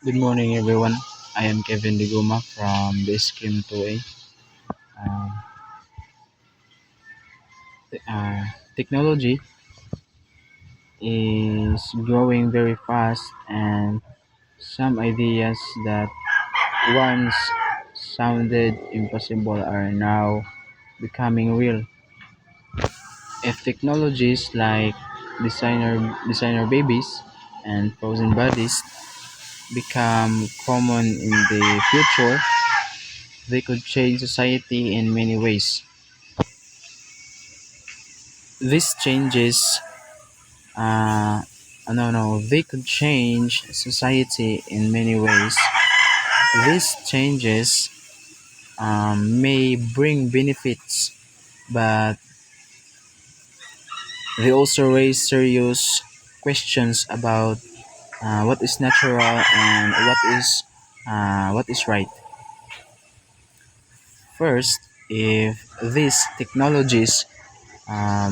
Good morning, everyone. I am Kevin Diguma from Basecamp 2A. Uh, Technology is growing very fast, and some ideas that once sounded impossible are now becoming real. If technologies like designer babies and frozen bodies become common in the future, they could change society in many ways. These changes uh, no, they could change society in many ways. These changes may bring benefits, but they also raise serious questions about what is natural and what is right. First, if these technologies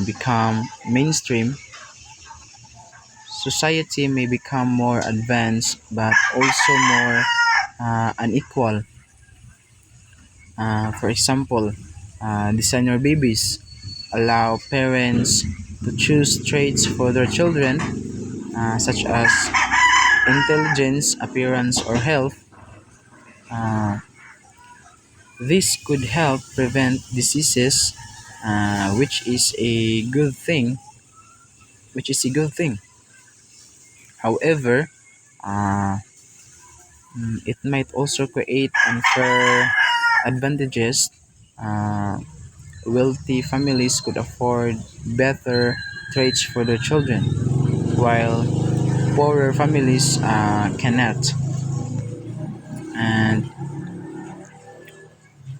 become mainstream, society may become more advanced but also more unequal. For example, designer babies allow parents to choose traits for their children, such as intelligence, appearance, or health. Uh, this could help prevent diseases, which is a good thing. Which is a good thing. However, uh, it might also create unfair advantages. Uh, Wealthy families could afford better traits for their children, while poorer families cannot. And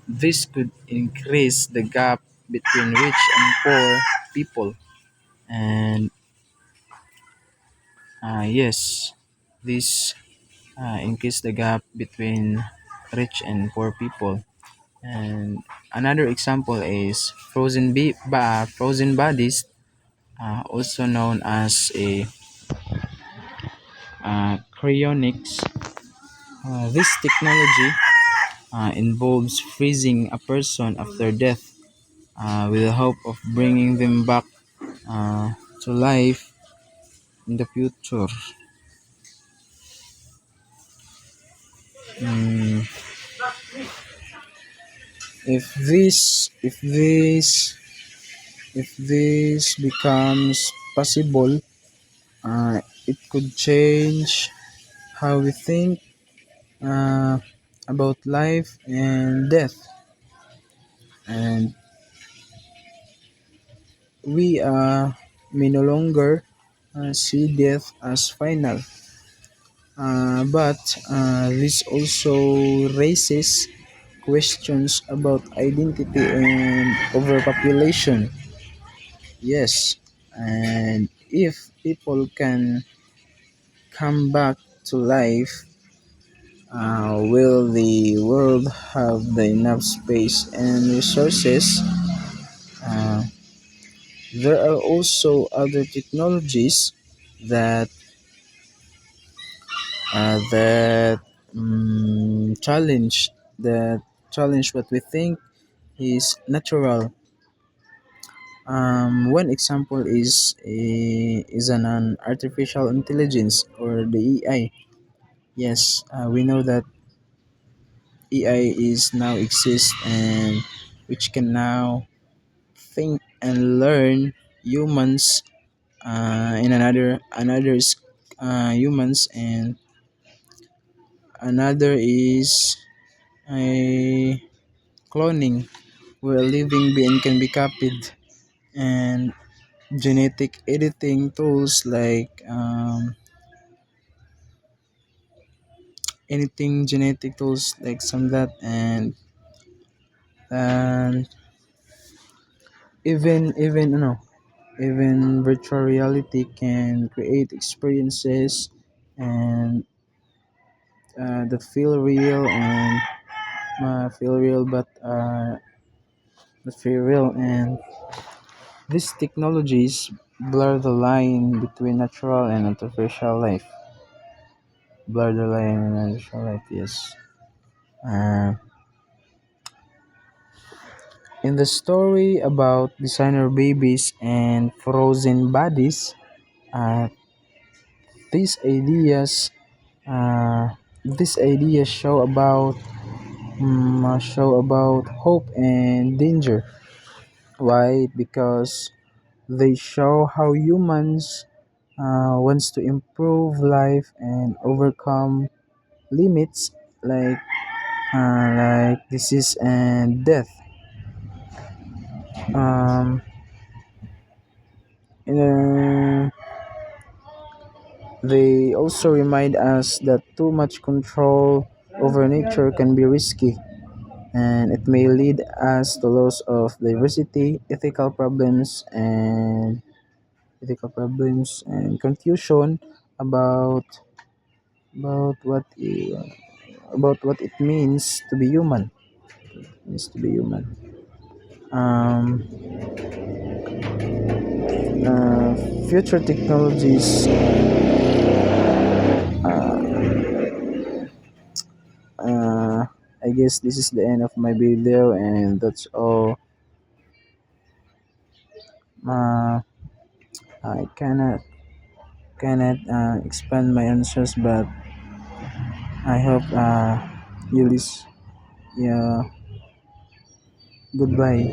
this could increase the gap between rich and poor people. And yes, this increase the gap between rich and poor people. And another example is frozen bodies, also known as a cryonics. This technology involves freezing a person after death with the hope of bringing them back uh, to life in the future. Mm, if this becomes possible, it could change how we think uh, about life and death, and we may no longer see death as final. But this also raises questions about identity and overpopulation. Yes, and if people can come back to life, will the world have the enough space and resources? Uh, there are also other technologies that challenge that challenge what we think is natural. One example is an artificial intelligence, or the AI. Yes, we know that AI is now exists, and which can now think and learn humans in another's humans, and another is a cloning, where a living being can be copied, and genetic editing tools like anything genetic tools like some that, and even even virtual reality can create experiences and that feel real and feel real but feel real, and these technologies blur the line between natural and artificial life. blur the line and natural light. Yes. Uh, in the story about designer babies and frozen bodies, uh, these ideas uh, these ideas show about hope and danger. Why? Because they show how humans wants to improve life and overcome limits like disease and death. Um, uh, they also remind us that too much control over nature can be risky, and it may lead us to loss of diversity, ethical problems and confusion about about what i- about what it means to be human. Means to be human. Um, uh, Future technologies. Uh, I guess this is the end of my video, and that's all. Uh, I cannot expand my answers, but I hope you listen. Yeah. Goodbye.